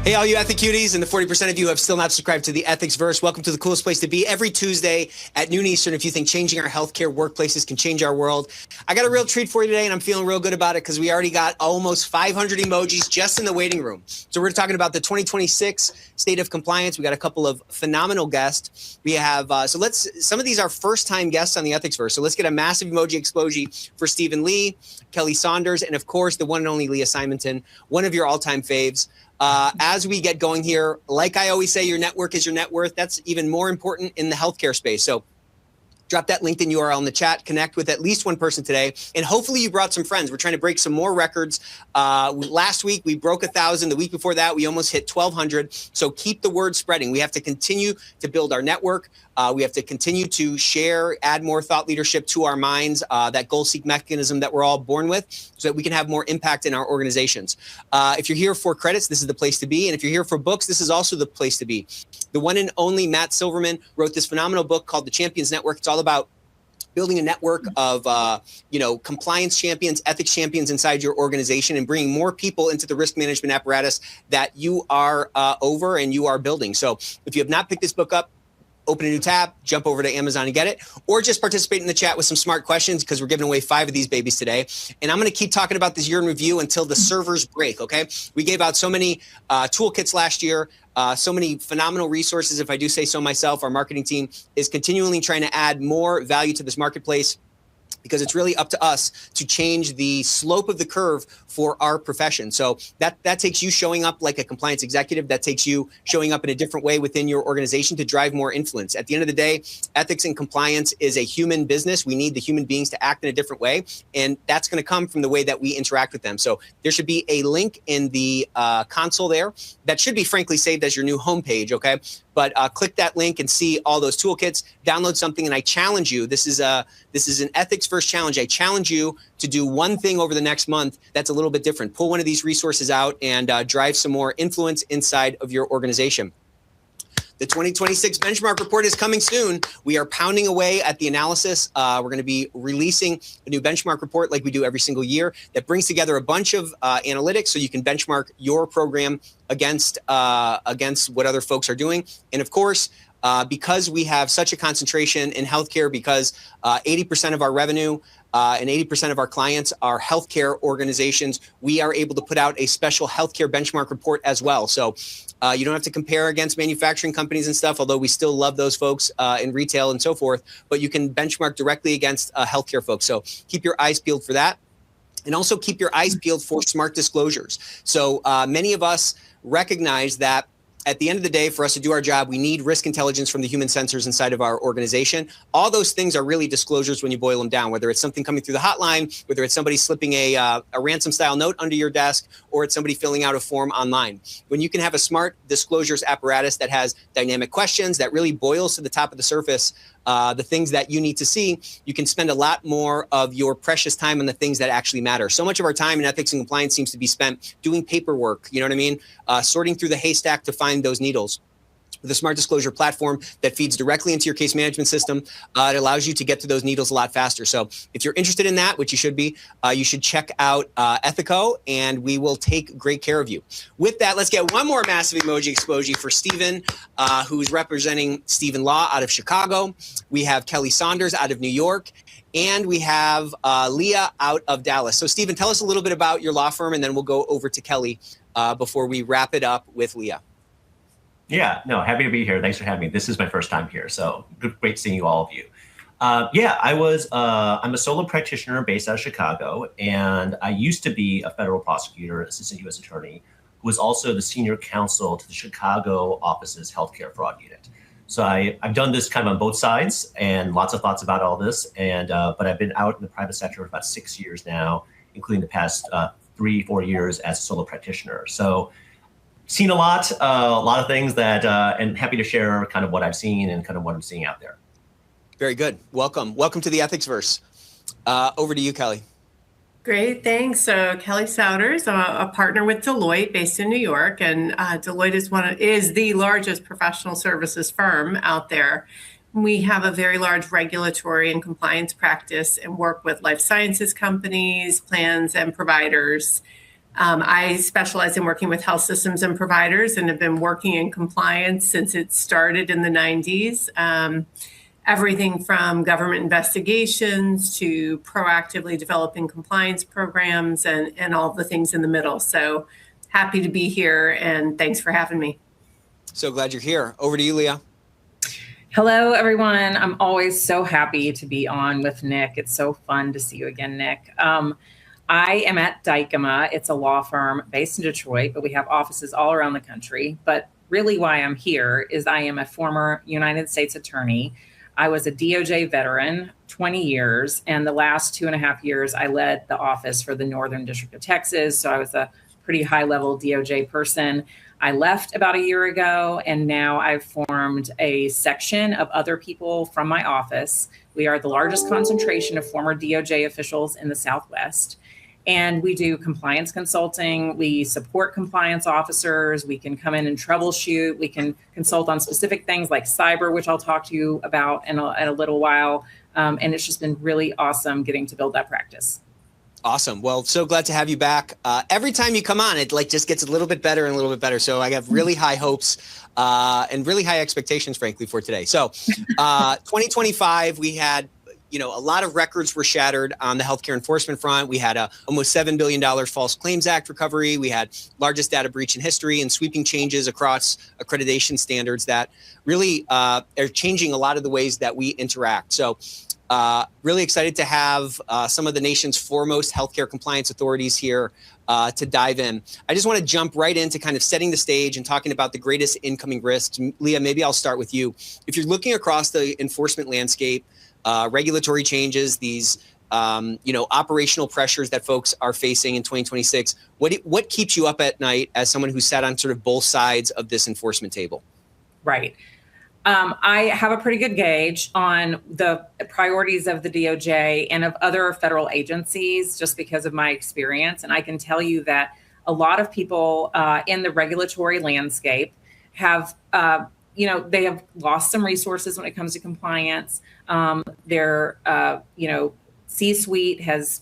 Hey, all you Ethicuties and the 40% of you who have still not subscribed to the Ethicsverse, welcome to the coolest place to be every Tuesday at noon Eastern. If you think changing our healthcare workplaces can change our world, I got a real treat for you today, and I'm feeling real good about it because we already got almost 500 emojis just in the waiting room. So we're talking about the 2026 State of Compliance. We got a couple of phenomenal guests. We have, some of these are first-time guests on the Ethicsverse. So let's get a massive emoji explosion for Stephen Lee, Kelly Saunders, and of course, the one and only Leah Simonton, one of your all-time faves. As we get going here, like I always say, your network is your net worth. That's even more important in the healthcare space. So drop that LinkedIn URL in the chat, connect with at least one person today, and hopefully you brought some friends. We're trying to break some more records. Last week, we broke 1,000. The week before that, we almost hit 1,200. So keep the word spreading. We have to continue to build our network. We have to continue to share, add more thought leadership to our minds, that goal-seek mechanism that we're all born with, so that we can have more impact in our organizations. If you're here for credits, this is the place to be. And if you're here for books, this is also the place to be. The one and only Matt Silverman wrote this phenomenal book called The Champions Network. It's all about building a network of compliance champions, ethics champions inside your organization, and bringing more people into the risk management apparatus that you are over and you are building. So if you have not picked this book up, open a new tab, jump over to Amazon and get it, or just participate in the chat with some smart questions because we're giving away 5 of these babies today. And I'm going to keep talking about this year in review until the servers break, okay? We gave out so many toolkits last year, so many phenomenal resources, if I do say so myself. Our marketing team is continually trying to add more value to this marketplace, because it's really up to us to change the slope of the curve for our profession. So that takes you showing up like a compliance executive. That takes you showing up in a different way within your organization to drive more influence. At the end of the day, ethics and compliance is a human business. We need the human beings to act in a different way, and that's going to come from the way that we interact with them. So there should be a link in the console there that should be frankly saved as your new homepage, okay? But click that link and see all those toolkits, download something, and I challenge you. This is an Ethicsverse challenge. I challenge you to do one thing over the next month that's a little bit different. Pull one of these resources out and drive some more influence inside of your organization. The 2026 benchmark report is coming soon. We are pounding away at the analysis. We're going to be releasing a new benchmark report like we do every single year that brings together a bunch of analytics so you can benchmark your program against what other folks are doing. And of course, because we have such a concentration in healthcare, because 80% of our revenue and 80% of our clients are healthcare organizations, we are able to put out a special healthcare benchmark report as well. So you don't have to compare against manufacturing companies and stuff, although we still love those folks in retail and so forth, but you can benchmark directly against healthcare folks. So keep your eyes peeled for that. And also keep your eyes peeled for smart disclosures. So many of us recognize that at the end of the day, for us to do our job, we need risk intelligence from the human sensors inside of our organization. All those things are really disclosures when you boil them down, whether it's something coming through the hotline, whether it's somebody slipping a ransom style note under your desk, or it's somebody filling out a form online. When you can have a smart disclosures apparatus that has dynamic questions that really boils to the top of the surface, the things that you need to see, you can spend a lot more of your precious time on the things that actually matter. So much of our time in ethics and compliance seems to be spent doing paperwork, you know what I mean? Sorting through the haystack to find those needles. With a smart disclosure platform that feeds directly into your case management system, it allows you to get to those needles a lot faster. So if you're interested in that, which you should be, you should check out Ethico, and we will take great care of you. With that, let's get one more massive emoji explosion for Stephen, who's representing Stephen Law out of Chicago. We have Kelly Saunders out of New York, and we have Leah out of Dallas. So Stephen, tell us a little bit about your law firm, and then we'll go over to Kelly before we wrap it up with Leah. Yeah, no, happy to be here. Thanks for having me. This is my first time here, so great seeing you, all of you. I'm a solo practitioner based out of Chicago, and I used to be a federal prosecutor, assistant U.S. attorney, who was also the senior counsel to the Chicago office's healthcare fraud unit. So I've done this kind of on both sides, and lots of thoughts about all this. And but I've been out in the private sector for about 6 years now, including the past 3-4 years as a solo practitioner. So seen a lot of things that, and happy to share kind of what I've seen and kind of what I'm seeing out there. Very good. Welcome to the Ethicsverse. Over to you, Kelly. Great, thanks. So Kelly Saunders, a partner with Deloitte based in New York, and Deloitte is the largest professional services firm out there. We have a very large regulatory and compliance practice and work with life sciences companies, plans, and providers. I specialize in working with health systems and providers and have been working in compliance since it started in the 90s. Everything from government investigations to proactively developing compliance programs and all the things in the middle. So happy to be here, and thanks for having me. So glad you're here. Over to you, Leah. Hello, everyone. I'm always so happy to be on with Nick. It's so fun to see you again, Nick. I am at Dykema. It's a law firm based in Detroit, but we have offices all around the country. But really why I'm here is I am a former United States attorney. I was a DOJ veteran, 20 years, and the last 2.5 years I led the office for the Northern District of Texas. So I was a pretty high-level DOJ person. I left about a year ago, and now I've formed a section of other people from my office. We are the largest concentration of former DOJ officials in the Southwest. And we do compliance consulting. We support compliance officers. We can come in and troubleshoot. We can consult on specific things like cyber, which I'll talk to you about in a little while. And it's just been really awesome getting to build that practice. Awesome. Well, so glad to have you back. Every time you come on, it just gets a little bit better and a little bit better. So I have really high hopes and really high expectations, frankly, for today. So 2025, we had a lot of records were shattered on the healthcare enforcement front. We had a almost $7 billion False Claims Act recovery. We had largest data breach in history and sweeping changes across accreditation standards that really are changing a lot of the ways that we interact. So really excited to have some of the nation's foremost healthcare compliance authorities here to dive in. I just want to jump right into kind of setting the stage and talking about the greatest incoming risks. Leah, maybe I'll start with you. If you're looking across the enforcement landscape, regulatory changes, these operational pressures that folks are facing in 2026. What keeps you up at night as someone who sat on sort of both sides of this enforcement table? Right. I have a pretty good gauge on the priorities of the DOJ and of other federal agencies just because of my experience. And I can tell you that a lot of people in the regulatory landscape have they have lost some resources when it comes to compliance. Their C-suite has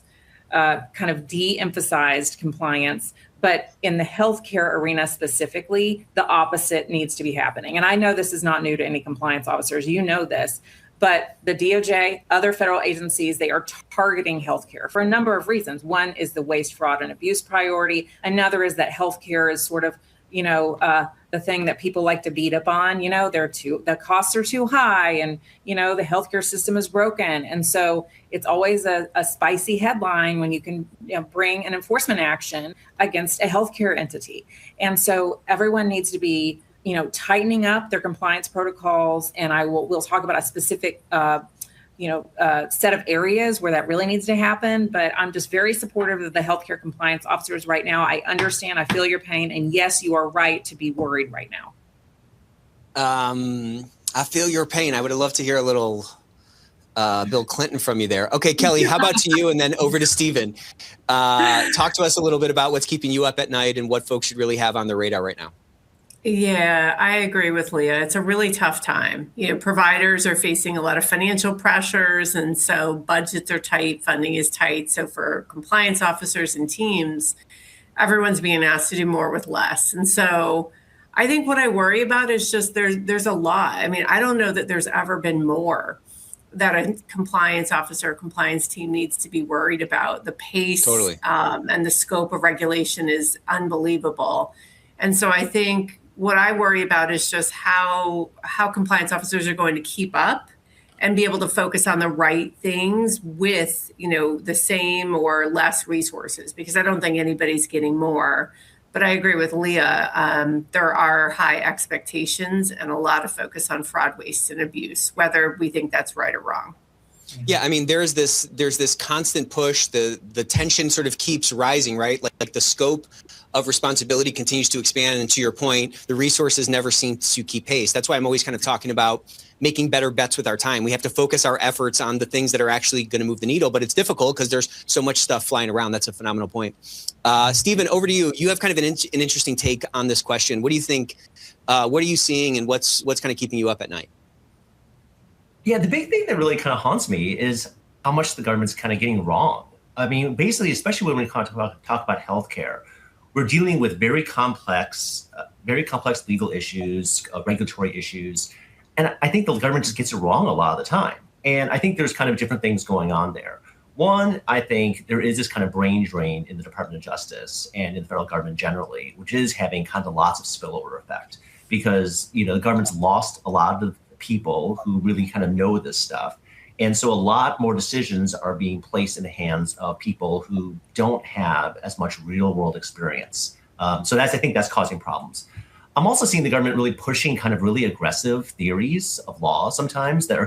kind of de-emphasized compliance. But in the healthcare arena specifically, the opposite needs to be happening. And I know this is not new to any compliance officers. You know this. But the DOJ, other federal agencies, they are targeting healthcare for a number of reasons. One is the waste, fraud, and abuse priority. Another is that healthcare is sort of the thing that people like to beat up on. The costs are too high, and the healthcare system is broken. And so it's always a spicy headline when you can bring an enforcement action against a healthcare entity. And so everyone needs to be tightening up their compliance protocols. And we'll talk about a specific set of areas where that really needs to happen. But I'm just very supportive of the healthcare compliance officers right now. I understand, I feel your pain. And yes, you are right to be worried right now. I feel your pain. I would have loved to hear a little Bill Clinton from you there. Okay, Kelly, how about to you? And then over to Stephen. Talk to us a little bit about what's keeping you up at night and what folks should really have on their radar right now. Yeah, I agree with Leah. It's a really tough time. Providers are facing a lot of financial pressures, and so budgets are tight, funding is tight. So for compliance officers and teams, everyone's being asked to do more with less. And so I think what I worry about is just there's a lot. I mean, I don't know that there's ever been more that a compliance officer, compliance team needs to be worried about. The pace and the scope of regulation is unbelievable. And so I think what I worry about is just how compliance officers are going to keep up and be able to focus on the right things with, the same or less resources, because I don't think anybody's getting more. But I agree with Leah. There are high expectations and a lot of focus on fraud, waste, and abuse, whether we think that's right or wrong. Yeah, I mean, there's this constant push. The tension sort of keeps rising, right? Like the scope of responsibility continues to expand. And to your point, the resources never seem to keep pace. That's why I'm always kind of talking about making better bets with our time. We have to focus our efforts on the things that are actually going to move the needle, but it's difficult because there's so much stuff flying around. That's a phenomenal point. Stephen, over to you. You have kind of an interesting take on this question. What do you think? What are you seeing, and what's kind of keeping you up at night? Yeah, the big thing that really kind of haunts me is how much the government's kind of getting wrong. I mean, basically, especially when we talk about healthcare, we're dealing with very complex legal issues, regulatory issues. And I think the government just gets it wrong a lot of the time. And I think there's kind of different things going on there. One, I think there is this kind of brain drain in the Department of Justice and in the federal government generally, which is having kind of lots of spillover effect because, the government's lost a lot of the people who really kind of know this stuff. And so a lot more decisions are being placed in the hands of people who don't have as much real world experience. So I think that's causing problems. I'm also seeing the government really pushing kind of really aggressive theories of law sometimes that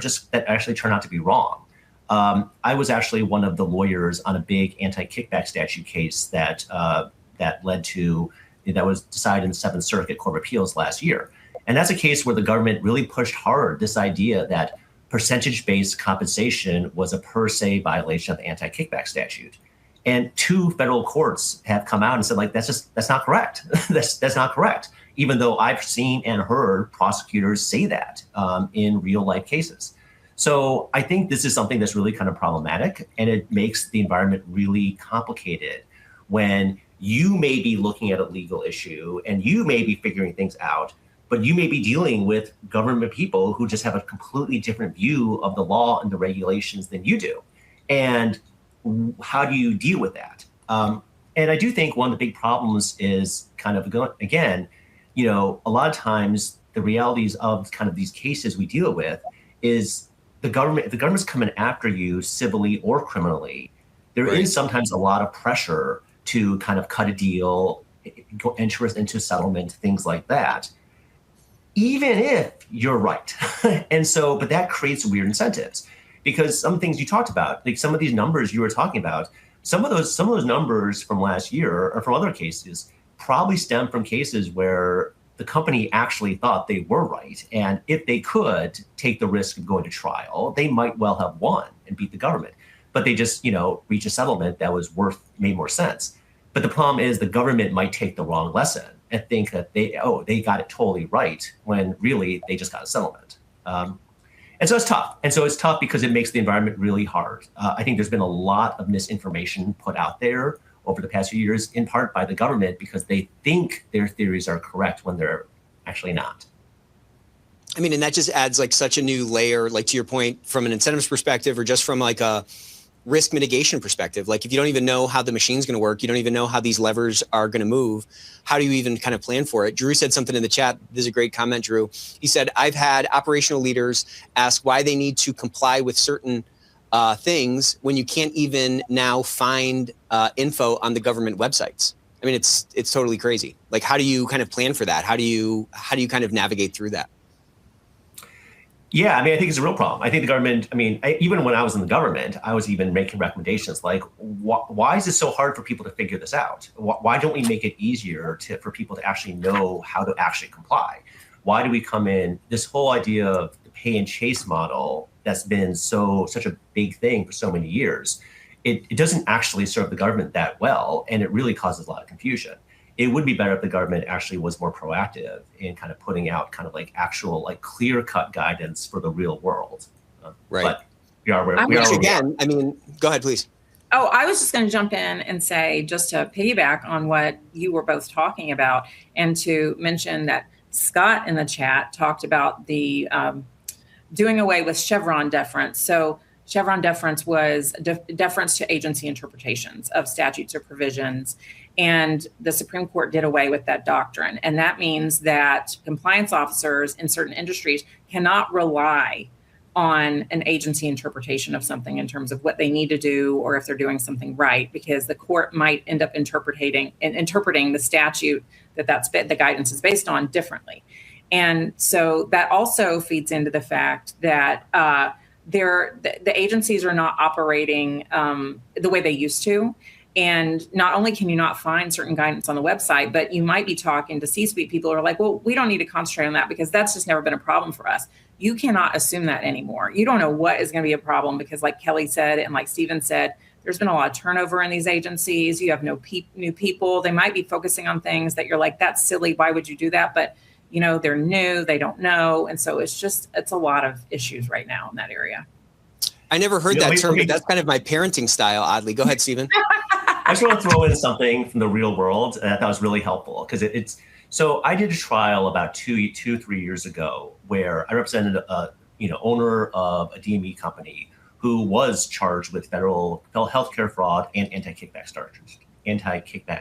actually turn out to be wrong. I was actually one of the lawyers on a big anti-kickback statute case that was decided in the Seventh Circuit Court of Appeals last year. And that's a case where the government really pushed hard this idea that percentage-based compensation was a per se violation of the anti-kickback statute. And 2 federal courts have come out and said, like, that's not correct. that's not correct. Even though I've seen and heard prosecutors say that in real life cases. So I think this is something that's really kind of problematic, and it makes the environment really complicated when you may be looking at a legal issue and you may be figuring things out, but you may be dealing with government people who just have a completely different view of the law and the regulations than you do. And how do you deal with that? And I do think one of the big problems is kind of, again, a lot of times the realities of kind of these cases we deal with is if the government's coming after you civilly or criminally, there is sometimes a lot of pressure to kind of cut a deal, enter us into settlement, things like that, even if you're right. But that creates weird incentives because some things you talked about, like some of these numbers you were talking about, some of those numbers from last year or from other cases probably stem from cases where the company actually thought they were right. And if they could take the risk of going to trial, they might well have won and beat the government. But they just, reach a settlement that made more sense. But the problem is the government might take the wrong lesson and think that they got it totally right when really they just got a settlement. And so it's tough. And so it's tough because it makes the environment really hard. I think there's been a lot of misinformation put out there over the past few years, in part by the government, because they think their theories are correct when they're actually not. I mean, and that just adds like such a new layer, like to your point, from an incentives perspective or just from like a risk mitigation perspective. Like if you don't even know how the machine's going to work, you don't even know how these levers are going to move, how do you even kind of plan for it? Drew said something in the chat. This is a great comment, Drew. He said, I've had operational leaders ask why they need to comply with certain things when you can't even now find info on the government websites. I mean, it's totally crazy. Like, how do you kind of plan for that? How do you kind of navigate through that? Yeah, I mean, I think it's a real problem. I think the government, even when I was in the government, I was even making recommendations like, why is it so hard for people to figure this out? Why don't we make it easier for people to actually know how to actually comply? Why do we come in, this whole idea of the pay and chase model that's been such a big thing for so many years, it doesn't actually serve the government that well, and it really causes a lot of confusion. It would be better if the government actually was more proactive in kind of putting out kind of like actual like clear-cut guidance for the real world. Right. But we are again, I mean, go ahead, please. Oh, I was just going to jump in and say, just to piggyback on what you were both talking about, and to mention that Scott in the chat talked about the doing away with Chevron deference. So Chevron deference was deference to agency interpretations of statutes or provisions. And the Supreme Court did away with that doctrine. And that means that compliance officers in certain industries cannot rely on an agency interpretation of something in terms of what they need to do or if they're doing something right, because the court might end up interpreting the statute the guidance is based on differently. And so that also feeds into the fact that the agencies are not operating the way they used to. And not only can you not find certain guidance on the website, but you might be talking to C-suite people who are like, well, we don't need to concentrate on that because that's just never been a problem for us. You cannot assume that anymore. You don't know what is going to be a problem because like Kelly said, and like Stephen said, there's been a lot of turnover in these agencies. You have new people. They might be focusing on things that you're like, that's silly. Why would you do that? But they're new, they don't know. And so it's a lot of issues right now in that area. I never heard that term, but that's kind of my parenting style, oddly. Go ahead, Stephen. I just want to throw in something from the real world that I thought was really helpful because it's. So I did a trial about 3 years ago where I represented a owner of a DME company who was charged with federal healthcare fraud and anti-kickback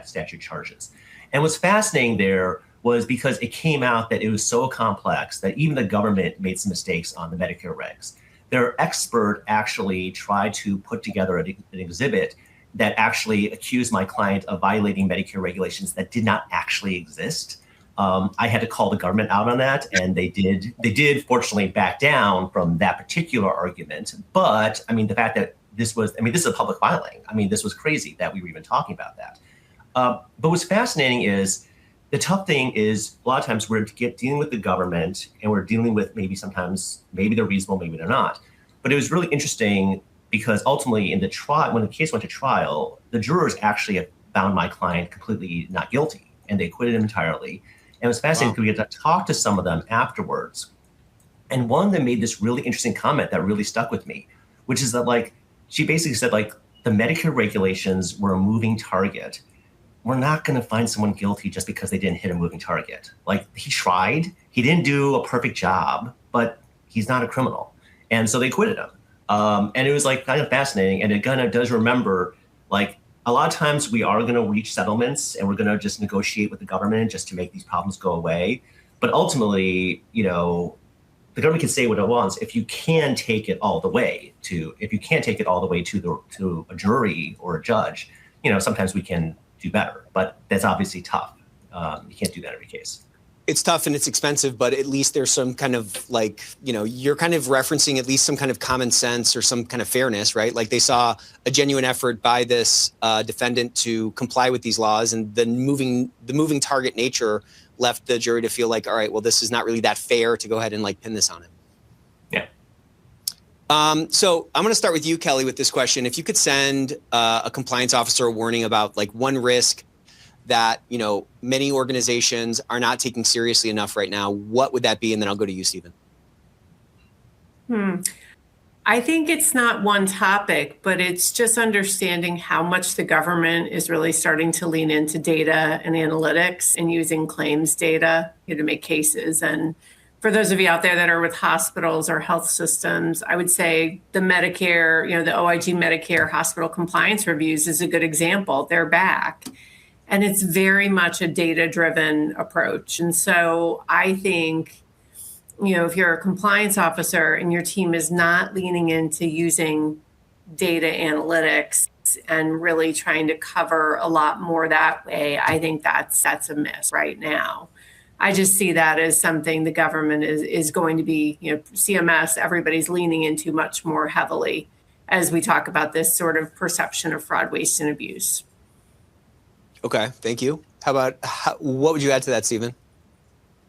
statute charges. And what's fascinating there was because it came out that it was so complex that even the government made some mistakes on the Medicare regs. Their expert actually tried to put together an exhibit that actually accused my client of violating Medicare regulations that did not actually exist. I had to call the government out on that, and they did. They did fortunately back down from that particular argument. But I mean, the fact that this is a public filing. I mean, this was crazy that we were even talking about that. But what's fascinating is the tough thing is a lot of times we're dealing with the government, and we're dealing with maybe they're reasonable, maybe they're not. But it was really interesting because ultimately in the trial, when the case went to trial, the jurors actually found my client completely not guilty, and they acquitted him entirely. And it was fascinating because we had to talk to some of them afterwards. And one of them made this really interesting comment that really stuck with me, which is that she basically said the Medicare regulations were a moving target. We're not going to find someone guilty just because they didn't hit a moving target. He tried, he didn't do a perfect job, but he's not a criminal. And so they acquitted him. And it was kind of fascinating. And it kind of does remember a lot of times we are going to reach settlements and we're going to just negotiate with the government just to make these problems go away. But ultimately, the government can say what it wants. If you can take it all the way to a jury or a judge, sometimes we can do better. But that's obviously tough. You can't do that every case. It's tough and it's expensive, but at least there's some kind of you're kind of referencing at least some kind of common sense or some kind of fairness, right? They saw a genuine effort by this defendant to comply with these laws, and the moving target nature left the jury to feel all right, well, this is not really that fair to go ahead and pin this on him. Yeah. So I'm going to start with you, Kelly, with this question. If you could send a compliance officer a warning about one risk that many organizations are not taking seriously enough right now, what would that be? And then I'll go to you, Stephen. I think it's not one topic, but it's just understanding how much the government is really starting to lean into data and analytics and using claims data to make cases. And for those of you out there that are with hospitals or health systems, I would say the Medicare, the OIG Medicare hospital compliance reviews is a good example. They're back. And it's very much a data-driven approach. And so I think, if you're a compliance officer and your team is not leaning into using data analytics and really trying to cover a lot more that way, I think that's a miss right now. I just see that as something the government is going to be, CMS, everybody's leaning into much more heavily as we talk about this sort of perception of fraud, waste, and abuse. Okay, thank you. What would you add to that, Stephen?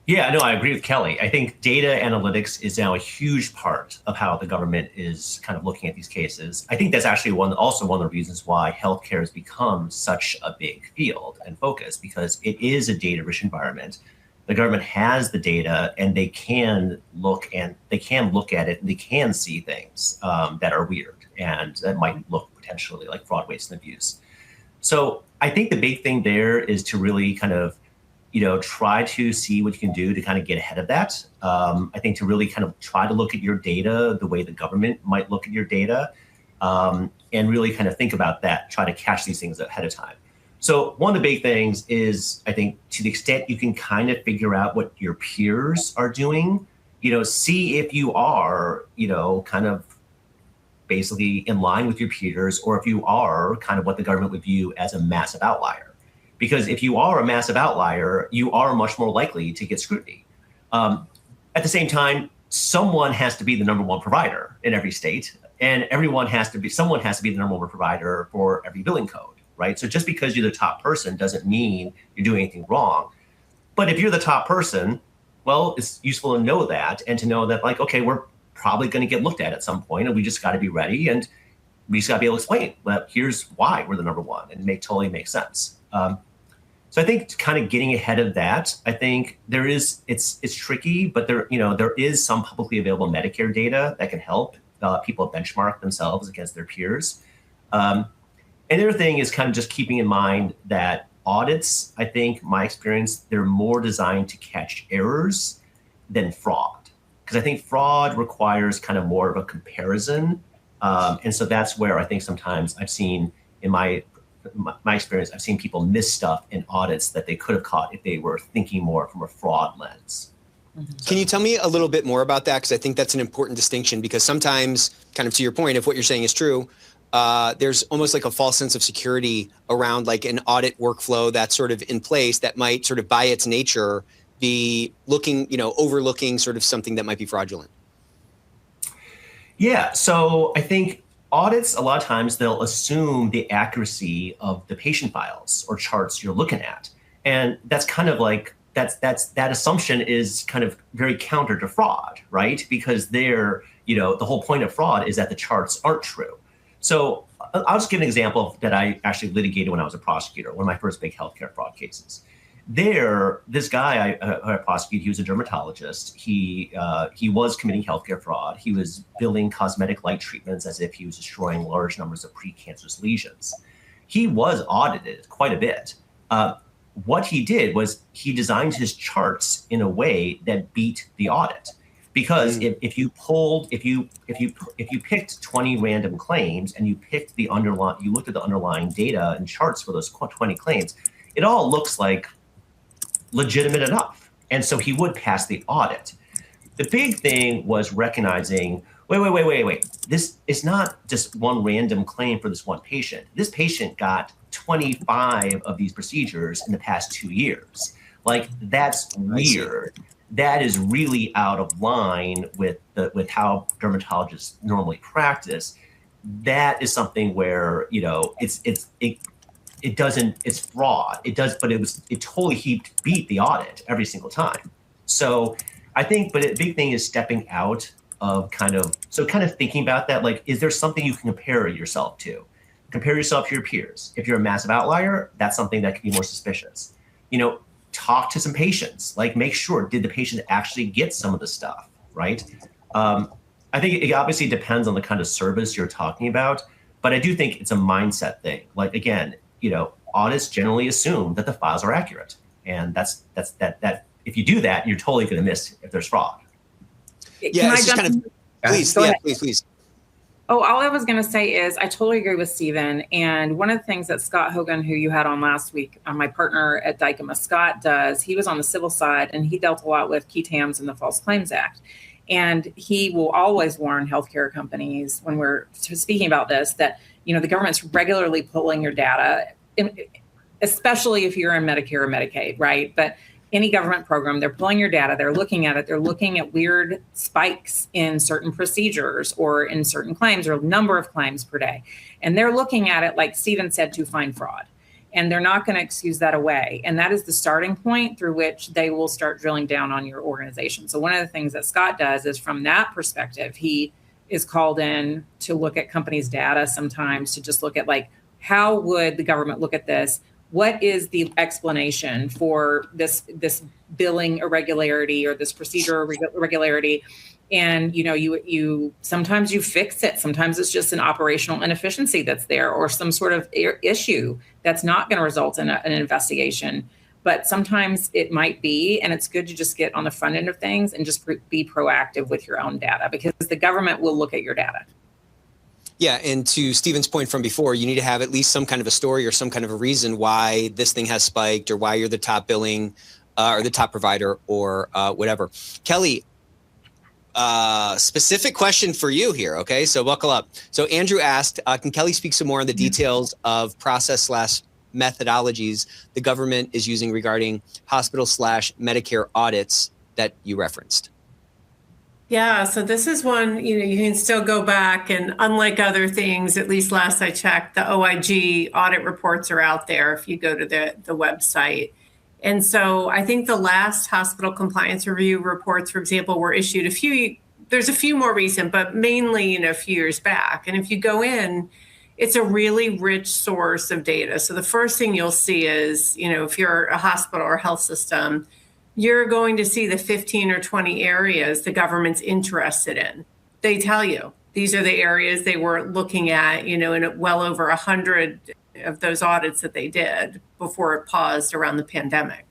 Yeah, no, I agree with Kelly. I think data analytics is now a huge part of how the government is kind of looking at these cases. I think that's actually also one of the reasons why healthcare has become such a big field and focus, because it is a data-rich environment. The government has the data, and they can look at it, and they can see things that are weird and that might look potentially like fraud, waste, and abuse. So I think the big thing there is to really kind of, try to see what you can do to kind of get ahead of that. I think to really kind of try to look at your data the way the government might look at your data, and really kind of think about that, try to catch these things ahead of time. So one of the big things is, I think, to the extent you can kind of figure out what your peers are doing, see if you are, kind of basically in line with your peers, or if you are kind of what the government would view as a massive outlier. Because if you are a massive outlier, you are much more likely to get scrutiny. At the same time, someone has to be the number one provider in every state, and someone has to be the number one provider for every billing code, right? So just because you're the top person doesn't mean you're doing anything wrong. But if you're the top person, well, it's useful to know that, and to know that okay, we're probably going to get looked at some point, and we just got to be ready, and we just got to be able to explain, well, here's why we're the number one, and totally makes sense. So I think kind of getting ahead of that, I think it's tricky, but there is some publicly available Medicare data that can help people benchmark themselves against their peers. And the other thing is kind of just keeping in mind that audits, I think, my experience, they're more designed to catch errors than fraud. Because I think fraud requires kind of more of a comparison. And so that's where I think sometimes I've seen in my experience, I've seen people miss stuff in audits that they could have caught if they were thinking more from a fraud lens. Can you tell me a little bit more about that? Because I think that's an important distinction, because sometimes, kind of to your point, if what you're saying is true, there's almost like a false sense of security around like an audit workflow that's sort of in place that might sort of by its nature be overlooking sort of something that might be fraudulent. Yeah, so I think audits, a lot of times they'll assume the accuracy of the patient files or charts you're looking at. And that's kind of like, that assumption is kind of very counter to fraud, right? Because the whole point of fraud is that the charts aren't true. So I'll just give an example that I actually litigated when I was a prosecutor, one of my first big healthcare fraud cases. This guy I prosecuted, he was a dermatologist. He was committing healthcare fraud. He was billing cosmetic light treatments as if he was destroying large numbers of precancerous lesions. He was audited quite a bit. What he did was he designed his charts in a way that beat the audit. Because if you picked 20 random claims and you looked at the underlying data and charts for those 20 claims, it all looks like legitimate enough. And so he would pass the audit. The big thing was recognizing, wait. This is not just one random claim for this one patient. This patient got 25 of these procedures in the past 2 years. Like, that's weird. That is really out of line with how dermatologists normally practice. That is something where, it's fraud. It totally beat the audit every single time. So I think, but the big thing is stepping out of kind of thinking about that, like, is there something you can compare yourself to? Compare yourself to your peers. If you're a massive outlier, that's something that can be more suspicious. Talk to some patients, like make sure, did the patient actually get some of the stuff, right? I think it obviously depends on the kind of service you're talking about, but I do think it's a mindset thing. Like, again, audits generally assume that the files are accurate. And that's if you do that, you're totally going to miss if there's fraud. Yeah, it's just kind of, please. Oh, all I was going to say is I totally agree with Stephen. And one of the things that Scott Hogan, who you had on last week, my partner at Dykema, Scott, does, he was on the civil side and he dealt a lot with key TAMs and the False Claims Act. And he will always warn healthcare companies when we're speaking about this that, the government's regularly pulling your data, especially if you're in Medicare or Medicaid, right? But any government program, they're pulling your data, they're looking at it, they're looking at weird spikes in certain procedures or in certain claims or number of claims per day. And they're looking at it, like Stephen said, to find fraud. And they're not going to excuse that away. And that is the starting point through which they will start drilling down on your organization. So one of the things that Scott does is, from that perspective, he is called in to look at companies' data sometimes, to just look at, like, how would the government look at this? What is the explanation for this billing irregularity or this procedure irregularity? And you sometimes you fix it. Sometimes it's just an operational inefficiency that's there, or some sort of issue that's not going to result in an investigation. But sometimes it might be, and it's good to just get on the front end of things and just be proactive with your own data, because the government will look at your data. Yeah, and to Stephen's point from before, you need to have at least some kind of a story or some kind of a reason why this thing has spiked, or why you're the top billing or the top provider, or whatever. Kelly, specific question for you here, okay? So buckle up. So Andrew asked, can Kelly speak some more on the details of process/methodologies the government is using regarding hospital/Medicare audits that you referenced? Yeah, so this is one, you can still go back, and unlike other things, at least last I checked, the OIG audit reports are out there if you go to the website. And so I think the last hospital compliance review reports, for example, were issued there's a few more recent, but mainly, a few years back. And if you go in, it's a really rich source of data. So the first thing you'll see is, if you're a hospital or health system, you're going to see the 15 or 20 areas the government's interested in. They tell you, these are the areas they were looking at, in well over 100 of those audits that they did before it paused around the pandemic.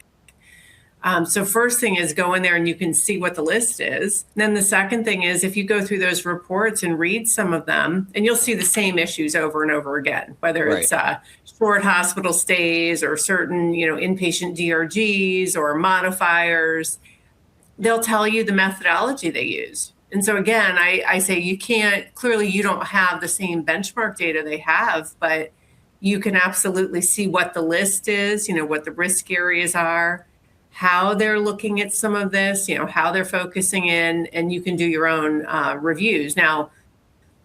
So first thing is go in there and you can see what the list is. Then the second thing is if you go through those reports and read some of them, and you'll see the same issues over and over again, whether it's short hospital stays or certain, inpatient DRGs or modifiers, they'll tell you the methodology they use. And so again, I say you don't have the same benchmark data they have, but you can absolutely see what the list is, what the risk areas are, how they're looking at some of this, how they're focusing in, and you can do your own reviews. Now,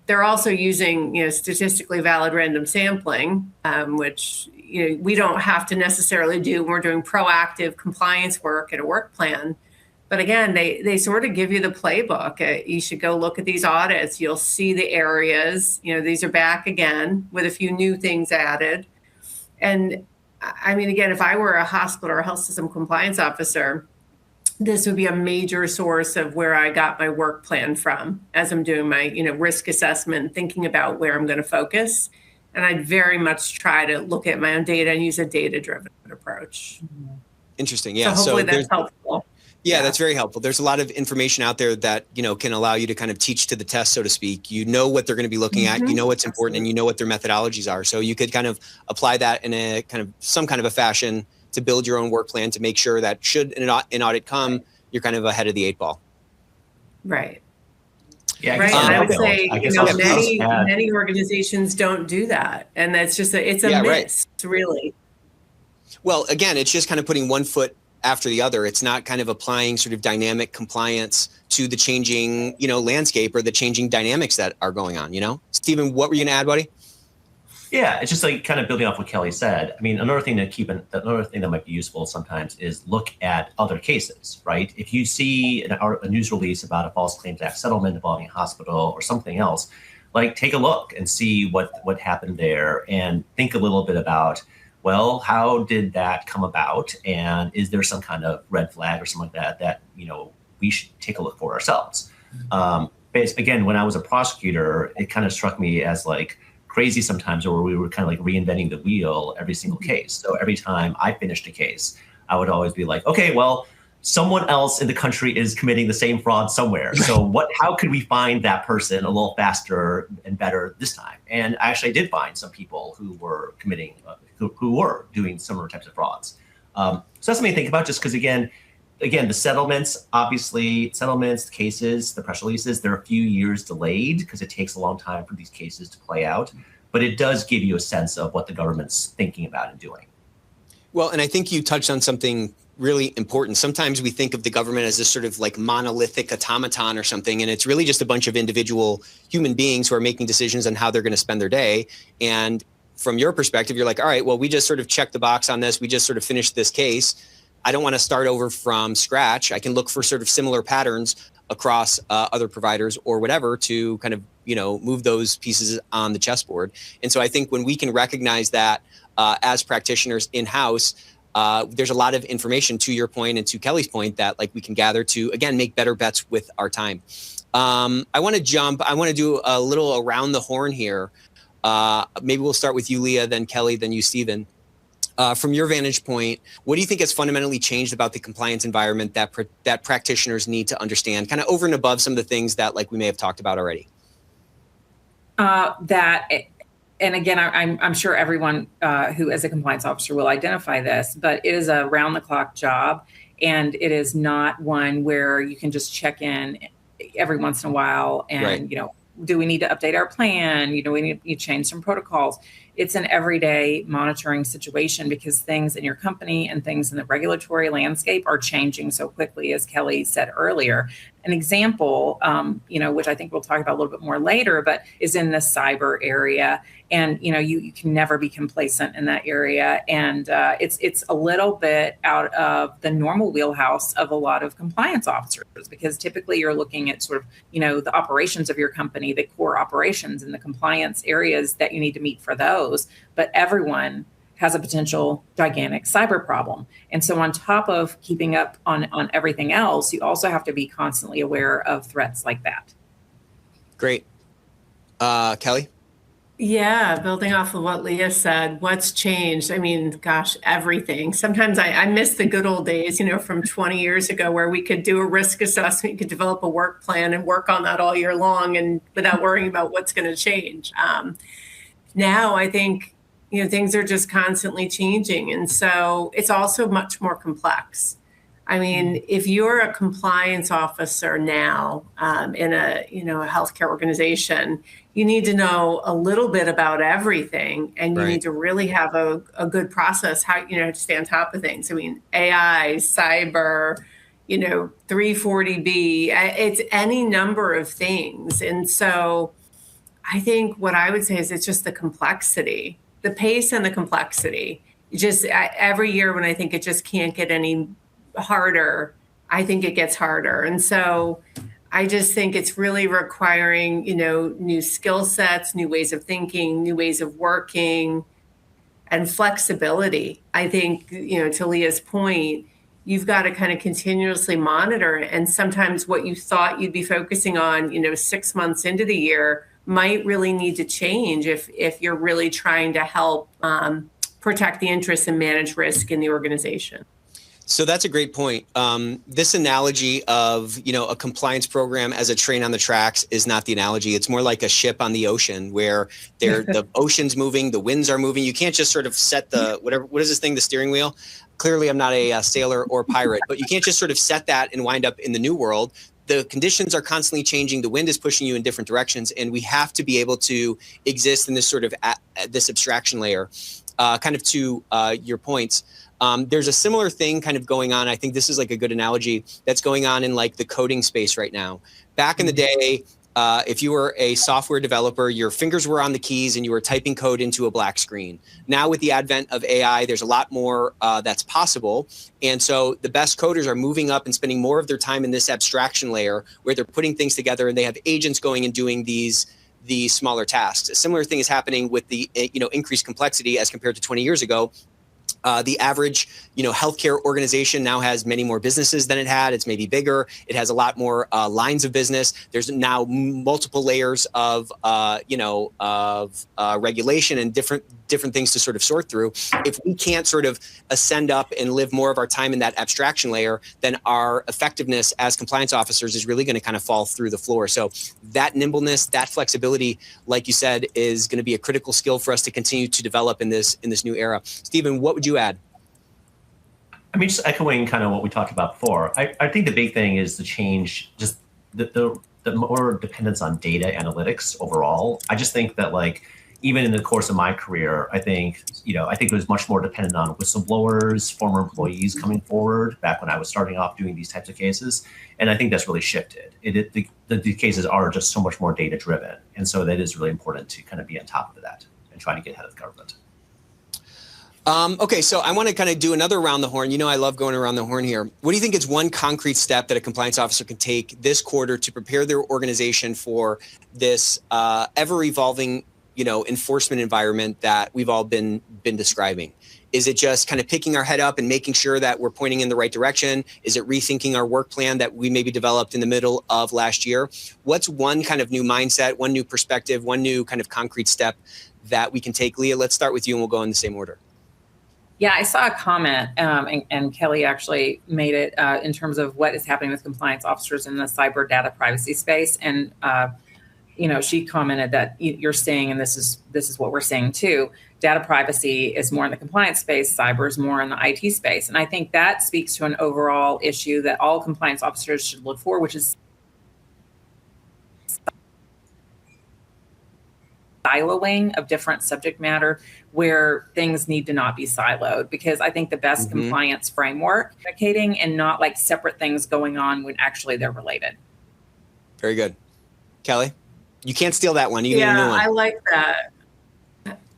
they're also using, statistically valid random sampling, which, we don't have to necessarily do when we're doing proactive compliance work in a work plan. But again, they sort of give you the playbook. You should go look at these audits. You'll see the areas, these are back again with a few new things added. And I mean, again, if I were a hospital or a health system compliance officer, this would be a major source of where I got my work plan from as I'm doing my, risk assessment, thinking about where I'm going to focus. And I'd very much try to look at my own data and use a data-driven approach. Interesting. Yeah. So hopefully that's helpful. Yeah, that's very helpful. There's a lot of information out there that, can allow you to kind of teach to the test, so to speak. You know what they're going to be looking at, you know what's important, and you know what their methodologies are. So you could kind of apply that in a kind of some kind of a fashion to build your own work plan to make sure that should an audit come, you're kind of ahead of the 8 ball. Right. Yeah, right. And I would say, many many organizations don't do that. And that's just it's a miss, really. Well, again, it's just kind of putting one foot after the other. It's not kind of applying sort of dynamic compliance to the changing, landscape or the changing dynamics that are going on, Stephen, what were you going to add, buddy? Yeah, it's just like kind of building off what Kelly said. I mean, another thing that might be useful sometimes is look at other cases, right? If you see a news release about a False Claims Act settlement involving a hospital or something else, like take a look and see what happened there and think a little bit about, well, how did that come about? And is there some kind of red flag or something like that we should take a look for ourselves? But again, when I was a prosecutor, it kind of struck me as like crazy sometimes, where we were kind of like reinventing the wheel every single case. So every time I finished a case, I would always be like, okay, well, someone else in the country is committing the same fraud somewhere. So how could we find that person a little faster and better this time? And I actually did find some people who were committing, who were doing similar types of frauds. So that's something to think about, just because again, the settlements, the cases, the press releases, they're a few years delayed because it takes a long time for these cases to play out. But it does give you a sense of what the government's thinking about and doing. Well, and I think you touched on something really important. Sometimes we think of the government as this sort of like monolithic automaton or something, and it's really just a bunch of individual human beings who are making decisions on how they're going to spend their day. And from your perspective, you're like, all right, well, we just sort of checked the box on this. We just sort of finished this case. I don't want to start over from scratch. I can look for sort of similar patterns across other providers or whatever to kind of, move those pieces on the chessboard. And so I think when we can recognize that as practitioners in-house, there's a lot of information, to your point and to Kelly's point, that like we can gather to, again, make better bets with our time. I want to do a little around the horn here. Maybe we'll start with you, Leah, then Kelly, then you, Stephen. From your vantage point, what do you think has fundamentally changed about the compliance environment that practitioners need to understand, kind of over and above some of the things that like we may have talked about already? And again, I'm sure everyone who is a compliance officer will identify this, but it is a round-the-clock job, and it is not one where you can just check in every once in a while and, do we need to update our plan? We need to change some protocols. It's an everyday monitoring situation because things in your company and things in the regulatory landscape are changing so quickly, as Kelly said earlier. An example, which I think we'll talk about a little bit more later, but is in the cyber area. And, you can never be complacent in that area. And it's a little bit out of the normal wheelhouse of a lot of compliance officers, because typically you're looking at sort of, the operations of your company, the core operations and the compliance areas that you need to meet for those. But everyone has a potential gigantic cyber problem. And so on top of keeping up on everything else, you also have to be constantly aware of threats like that. Great. Kelly? Yeah, building off of what Leah said, what's changed? I mean, gosh, everything. Sometimes I miss the good old days, from 20 years ago where we could do a risk assessment, you could develop a work plan and work on that all year long and without worrying about what's going to change. Now I think, things are just constantly changing. And so it's also much more complex. I mean, if you're a compliance officer now in a healthcare organization, you need to know a little bit about everything, and you Right. need to really have a good process how to stay on top of things. I mean, AI, cyber, 340B, it's any number of things, and so I think what I would say is it's just the complexity, the pace, and the complexity. Just every year when I think it just can't get any harder, I think it gets harder. And so I just think it's really requiring, new skill sets, new ways of thinking, new ways of working, and flexibility. I think, to Leah's point, you've got to kind of continuously monitor. And sometimes what you thought you'd be focusing on, 6 months into the year might really need to change if you're really trying to help protect the interests and manage risk in the organization. So that's a great point. This analogy of, a compliance program as a train on the tracks is not the analogy. It's more like a ship on the ocean where the ocean's moving, the winds are moving. You can't just sort of set what is this thing, the steering wheel? Clearly, I'm not a sailor or pirate, but you can't just sort of set that and wind up in the new world. The conditions are constantly changing. The wind is pushing you in different directions, and we have to be able to exist in this sort of this abstraction layer. Kind of to your points. There's a similar thing kind of going on. I think this is like a good analogy that's going on in like the coding space right now. Back in the day, if you were a software developer, your fingers were on the keys and you were typing code into a black screen. Now with the advent of AI, there's a lot more that's possible. And so the best coders are moving up and spending more of their time in this abstraction layer where they're putting things together and they have agents going and doing these smaller tasks. A similar thing is happening with the increased complexity as compared to 20 years ago. The average, healthcare organization now has many more businesses than it had. It's maybe bigger. It has a lot more lines of business. There's now multiple layers of, regulation and different things to sort of sort through. If we can't sort of ascend up and live more of our time in that abstraction layer, then our effectiveness as compliance officers is really going to kind of fall through the floor. So that nimbleness, that flexibility, like you said, is going to be a critical skill for us to continue to develop in this new era. Stephen, what would you add? I mean, just echoing kind of what we talked about before. I think the big thing is the change, just the more dependence on data analytics overall. I just think that even in the course of my career, I think it was much more dependent on whistleblowers, former employees coming forward back when I was starting off doing these types of cases. And I think that's really shifted. The cases are just so much more data driven. And so that is really important to kind of be on top of that and trying to get ahead of the government. Okay, so I want to kind of do another around the horn. I love going around the horn here. What do you think is one concrete step that a compliance officer can take this quarter to prepare their organization for this ever-evolving, enforcement environment that we've all been describing? Is it just kind of picking our head up and making sure that we're pointing in the right direction? Is it rethinking our work plan that we maybe developed in the middle of last year? What's one kind of new mindset, one new perspective, one new kind of concrete step that we can take? Leah, let's start with you and we'll go in the same order. Yeah, I saw a comment, and Kelly actually made it in terms of what is happening with compliance officers in the cyber data privacy space. And, she commented that you're saying, and this is what we're saying too, data privacy is more in the compliance space, cyber is more in the IT space. And I think that speaks to an overall issue that all compliance officers should look for, which is siloing of different subject matter where things need to not be siloed, because I think the best compliance framework communicating and not like separate things going on when actually they're related. Very good. Kelly, you can't steal that one. You need a new one. I like that.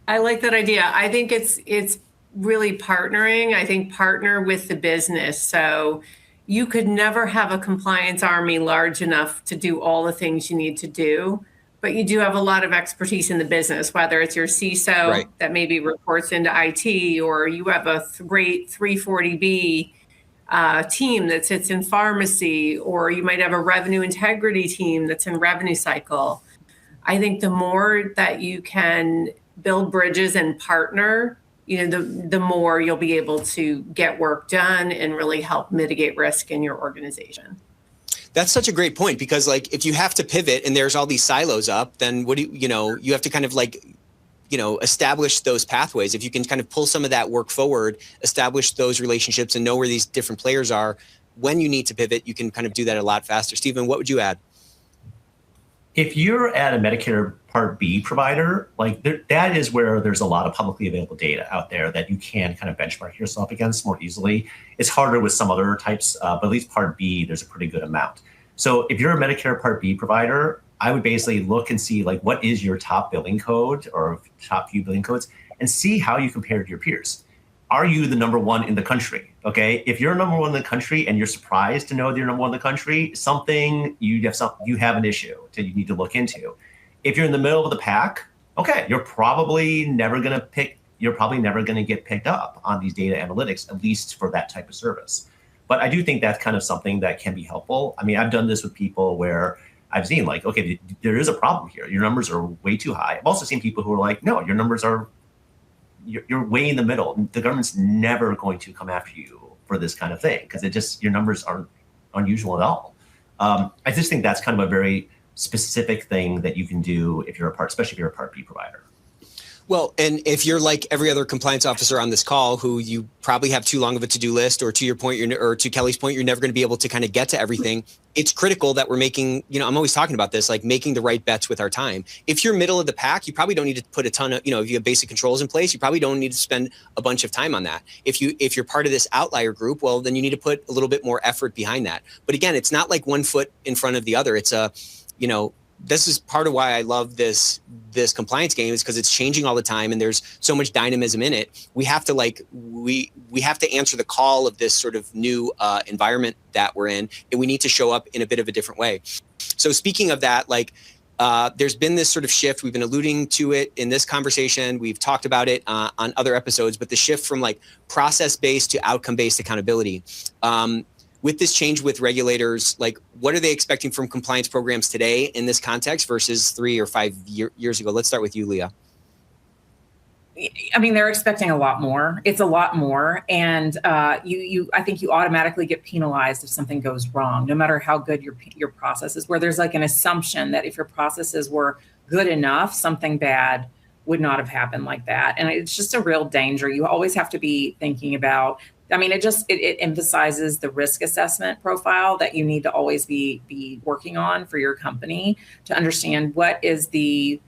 I like that idea. I think it's really partnering. I think partner with the business. So you could never have a compliance army large enough to do all the things you need to do. But you do have a lot of expertise in the business, whether it's your CISO that maybe reports into IT, or you have a great 340B team that sits in pharmacy, or you might have a revenue integrity team that's in revenue cycle. I think the more that you can build bridges and partner, the more you'll be able to get work done and really help mitigate risk in your organization. That's such a great point, because like if you have to pivot and there's all these silos up, then what do you have to kind of like, establish those pathways. If you can kind of pull some of that work forward, establish those relationships and know where these different players are, when you need to pivot, you can kind of do that a lot faster. Stephen, what would you add? If you're at a Medicare Part B provider, like that is where there's a lot of publicly available data out there that you can kind of benchmark yourself against more easily. It's harder with some other types, but at least Part B, there's a pretty good amount. So if you're a Medicare Part B provider, I would basically look and see like what is your top billing code or top few billing codes, and see how you compare to your peers. Are you the number one in the country? Okay, if you're number one in the country and you're surprised to know that you're number one in the country, you have an issue that you need to look into. If you're in the middle of the pack, okay, you're probably never going to get picked up on these data analytics, at least for that type of service. But I do think that's kind of something that can be helpful. I mean, I've done this with people where I've seen like, okay, there is a problem here. Your numbers are way too high. I've also seen people who are like, no, your numbers are, you're way in the middle. The government's never going to come after you for this kind of thing because your numbers aren't unusual at all. I just think that's kind of a very specific thing that you can do if you're especially if you're a Part B provider. Well, and if you're like every other compliance officer on this call, who you probably have too long of a to-do list, or to your point, or to Kelly's point, you're never going to be able to kind of get to everything. It's critical that we're making, I'm always talking about this, like making the right bets with our time. If you're middle of the pack, you probably don't need to put a ton of, if you have basic controls in place, you probably don't need to spend a bunch of time on that. If you're part of this outlier group, well, then you need to put a little bit more effort behind that. But again, it's not like one foot in front of the other. It's this is part of why I love this compliance game, is because it's changing all the time and there's so much dynamism in it. We have to we have to answer the call of this sort of new environment that we're in, and we need to show up in a bit of a different way. So speaking of that, there's been this sort of shift. We've been alluding to it in this conversation. We've talked about it on other episodes, but the shift from process-based to outcome-based accountability. With this change with regulators, what are they expecting from compliance programs today in this context versus 3 or 5 years ago? Let's start with you, Leah. I mean, they're expecting a lot more. It's a lot more. And I think you automatically get penalized if something goes wrong, no matter how good your process is, where there's an assumption that if your processes were good enough, something bad would not have happened like that. And it's just a real danger. You always have to be thinking about, it emphasizes the risk assessment profile that you need to always be working on for your company to understand what is the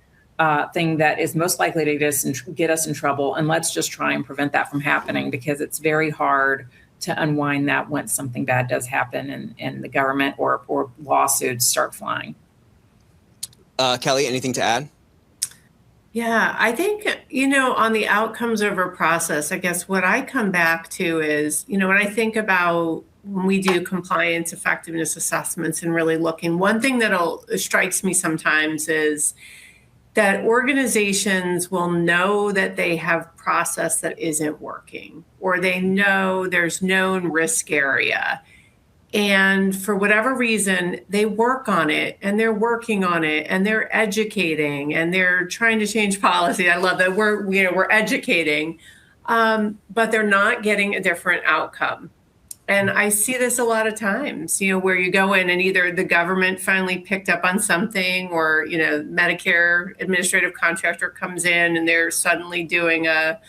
thing that is most likely to get us in trouble. And let's just try and prevent that from happening, because it's very hard to unwind that once something bad does happen and the government or lawsuits start flying. Kelly, anything to add? Yeah, I think, on the outcomes over process, I guess what I come back to is, when I think about when we do compliance effectiveness assessments and really looking, one thing that strikes me sometimes is that organizations will know that they have process that isn't working, or they know there's known risk area. And for whatever reason, they work on it and they're working on it and they're educating and they're trying to change policy. I love that we're educating, but they're not getting a different outcome. And I see this a lot of times, where you go in and either the government finally picked up on something, or, Medicare administrative contractor comes in and they're suddenly doing a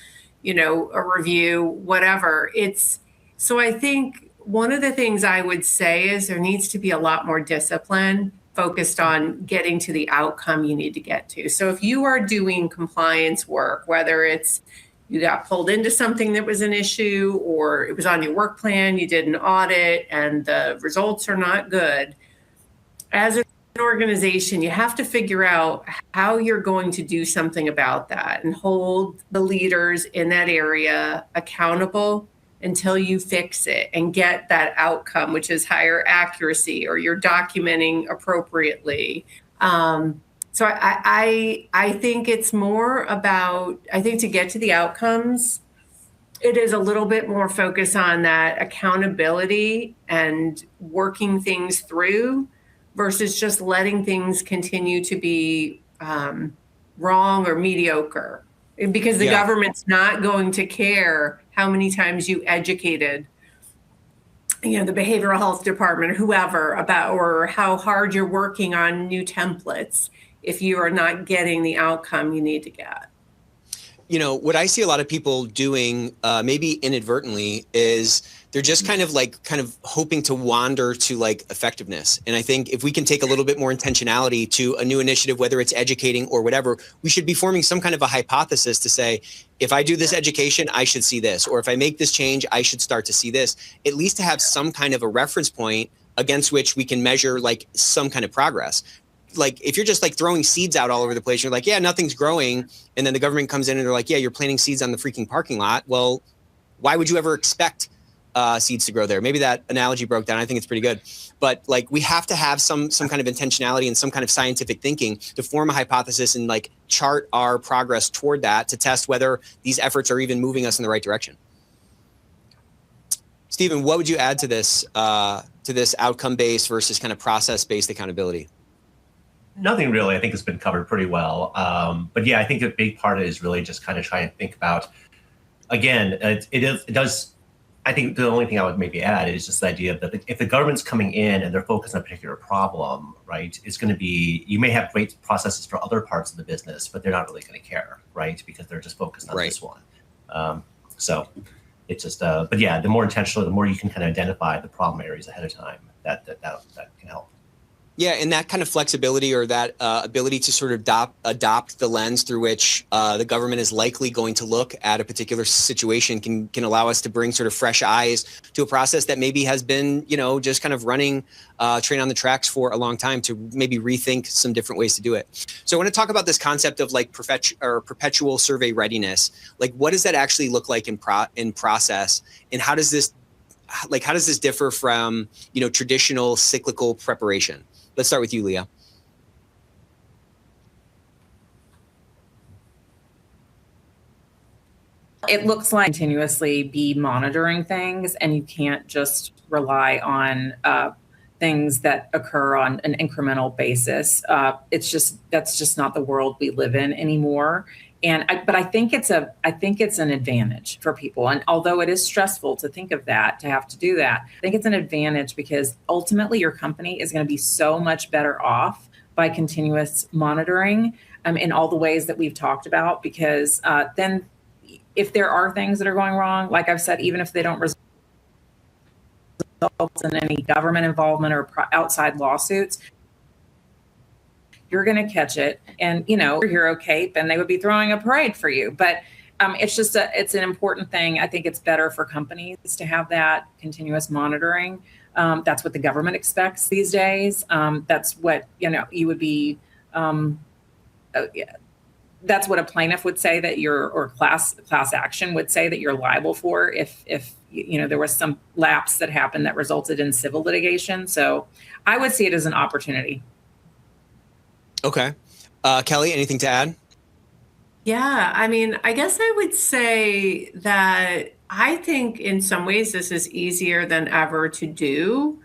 review, whatever. So I think one of the things I would say is there needs to be a lot more discipline focused on getting to the outcome you need to get to. So if you are doing compliance work, whether it's you got pulled into something that was an issue, or it was on your work plan, you did an audit and the results are not good, as an organization, you have to figure out how you're going to do something about that and hold the leaders in that area accountable until you fix it and get that outcome, which is higher accuracy, or you're documenting appropriately. So I think it's more about, I think to get to the outcomes, it is a little bit more focus on that accountability and working things through versus just letting things continue to be wrong or mediocre, because the government's not going to care how many times you educated, the behavioral health department or whoever about, or how hard you're working on new templates if you are not getting the outcome you need to get. What I see a lot of people doing, maybe inadvertently, is they're just kind of hoping to wander to like effectiveness. And I think if we can take a little bit more intentionality to a new initiative, whether it's educating or whatever, we should be forming some kind of a hypothesis to say, if I do this education, I should see this, or if I make this change, I should start to see this, at least to have some kind of a reference point against which we can measure like some kind of progress. Like if you're just like throwing seeds out all over the place, you're like, yeah, nothing's growing. And then the government comes in and they're like, yeah, you're planting seeds on the freaking parking lot. Well, why would you ever expect seeds to grow there? Maybe that analogy broke down. I think it's pretty good. But like we have to have some kind of intentionality and some kind of scientific thinking to form a hypothesis and like chart our progress toward that to test whether these efforts are even moving us in the right direction. Stephen, what would you add to this outcome-based versus kind of process-based accountability? Nothing really. I think it's been covered pretty well. But yeah, I think a big part of it is really just kind of trying to think about, again, it does. I think the only thing I would maybe add is just the idea that if the government's coming in and they're focused on a particular problem, right, it's going to be, you may have great processes for other parts of the business, but they're not really going to care, right, because they're just focused on this one. So it's just, but yeah, the more intentional, the more you can kind of identify the problem areas ahead of time, that can help. Yeah, and that kind of flexibility or that ability to sort of adopt the lens through which the government is likely going to look at a particular situation can allow us to bring sort of fresh eyes to a process that maybe has been, just kind of running train on the tracks for a long time, to maybe rethink some different ways to do it. So I want to talk about this concept of like perpetual survey readiness. Like, what does that actually look like in process, and how does this differ from traditional cyclical preparation? Let's start with you, Leah. It looks like continuously be monitoring things, and you can't just rely on things that occur on an incremental basis. That's just not the world we live in anymore. But I think it's an advantage for people. And although it is stressful to think of that, to have to do that, I think it's an advantage because ultimately your company is going to be so much better off by continuous monitoring in all the ways that we've talked about. Because then if there are things that are going wrong, like I've said, even if they don't result in any government involvement or outside lawsuits, you're going to catch it, and your hero cape, and they would be throwing a parade for you. But it's an important thing. I think it's better for companies to have that continuous monitoring. That's what the government expects these days. That's what you would be. That's what a plaintiff would say that or class action would say that you're liable for if there was some lapse that happened that resulted in civil litigation. So I would see it as an opportunity. Okay. Kelly, anything to add? Yeah, I mean, I guess I would say that I think in some ways this is easier than ever to do,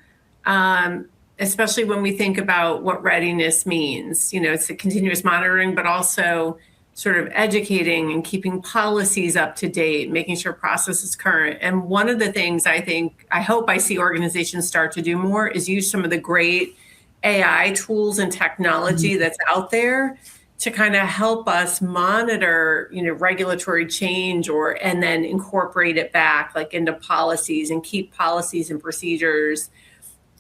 especially when we think about what readiness means. It's the continuous monitoring, but also sort of educating and keeping policies up to date, making sure process is current. And one of the things I hope I see organizations start to do more is use some of the great AI tools and technology that's out there to kind of help us monitor, regulatory change and then incorporate it back like into policies and keep policies and procedures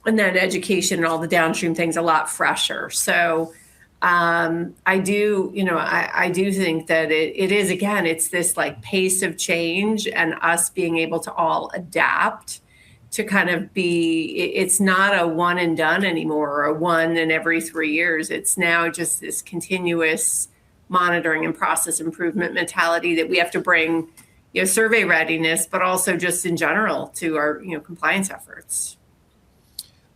and then education and all the downstream things a lot fresher. So I do think that it is, again, it's this like pace of change and us being able to all adapt to kind of it's not a one and done anymore, or a one in every 3 years. It's now just this continuous monitoring and process improvement mentality that we have to bring, survey readiness, but also just in general to our, compliance efforts.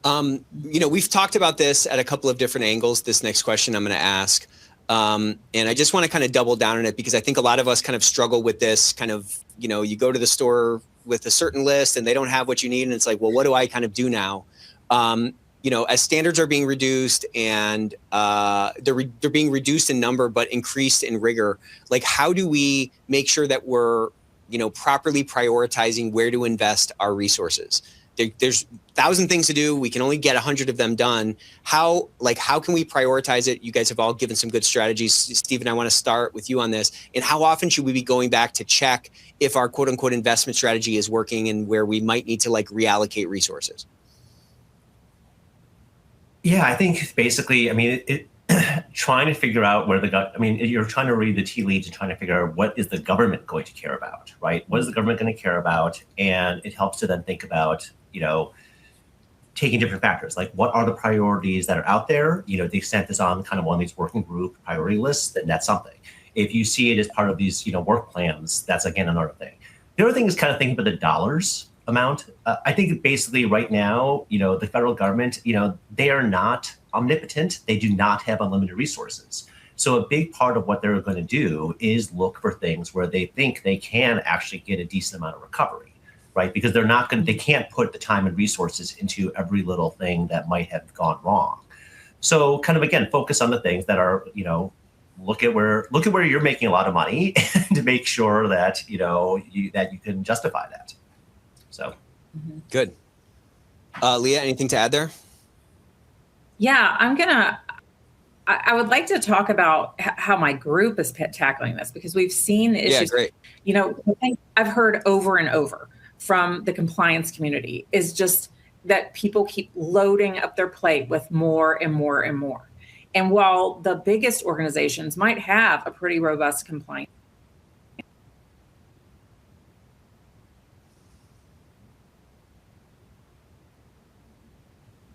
We've talked about this at a couple of different angles, this next question I'm going to ask. And I just want to kind of double down on it because I think a lot of us kind of struggle with this kind of, you go to the store with a certain list and they don't have what you need. And it's like, well, what do I kind of do now? as standards are being reduced and they're being reduced in number but increased in rigor, like how do we make sure that we're properly prioritizing where to invest our resources? There's 1,000 things to do. We can only get 100 of them done. How can we prioritize it? You guys have all given some good strategies. Stephen, I want to start with you on this. And how often should we be going back to check if our quote unquote investment strategy is working and where we might need to reallocate resources? Yeah, I think basically, trying to figure out where you're trying to read the tea leaves and trying to figure out what is the government going to care about, right? What is the government going to care about? And it helps to then think about, taking different factors, like what are the priorities that are out there? The extent is on kind of one of these working group priority lists, then that's something. If you see it as part of these, work plans, that's again another thing. The other thing is kind of thinking about the dollars amount. I think basically right now, the federal government, they are not omnipotent. They do not have unlimited resources. So a big part of what they're going to do is look for things where they think they can actually get a decent amount of recovery, right? Because they can't put the time and resources into every little thing that might have gone wrong. So kind of, again, focus on the things that are, look at where you're making a lot of money to make sure that, that you can justify that. So. Good. Leah, anything to add there? Yeah, I would like to talk about how my group is tackling this, because we've seen the issues. Yeah, great. The thing I've heard over and over from the compliance community is just that people keep loading up their plate with more and more and more. And while the biggest organizations might have a pretty robust compliance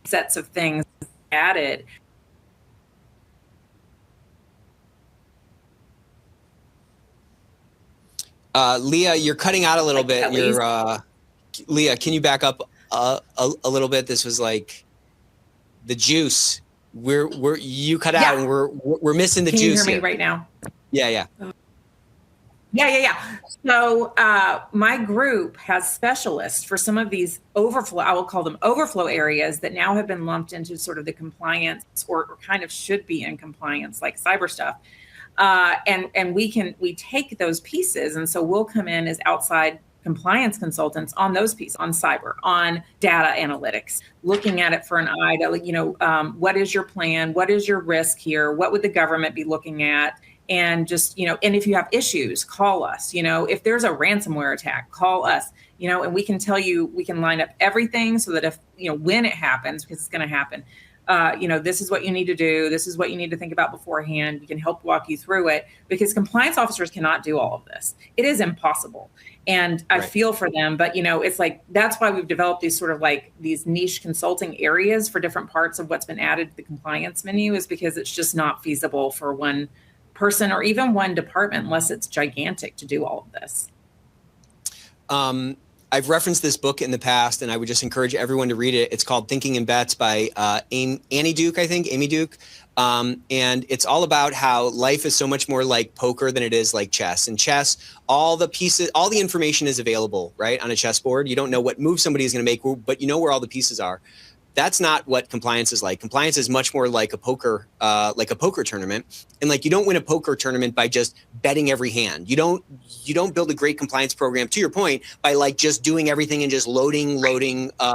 sets of things added, Leah, you're cutting out a little bit. Leah, can you back up a little bit? This was like the juice. You cut out and we're missing the juice. Can you hear me here. right now? Yeah. Yeah. So my group has specialists for some of these overflow, I will call them overflow areas that now have been lumped into sort of the compliance or kind of should be in compliance, like cyber stuff. And we take those pieces. And so we'll come in as outside compliance consultants on those pieces, on cyber, on data analytics, looking at it for an eye to, what is your plan? What is your risk here? What would the government be looking at? And just, and if you have issues, call us. If there's a ransomware attack, call us, and we can tell you, we can line up everything so that if, when it happens, because it's going to happen, this is what you need to do. This is what you need to think about beforehand. We can help walk you through it, because compliance officers cannot do all of this. It is impossible. And I feel for them, but it's like, that's why we've developed these sort of like these niche consulting areas for different parts of what's been added to the compliance menu, is because it's just not feasible for one person or even one department unless it's gigantic to do all of this. I've referenced this book in the past, and I would just encourage everyone to read it. It's called Thinking in Bets by Amy Duke. And it's all about how life is so much more like poker than it is like chess. In chess, all the information is available, right, on a chessboard. You don't know what move somebody is going to make, but you know where all the pieces are. That's not what compliance is like. Compliance is much more like a poker tournament. And you don't win a poker tournament by just betting every hand. You don't build a great compliance program, to your point, by just doing everything and just loading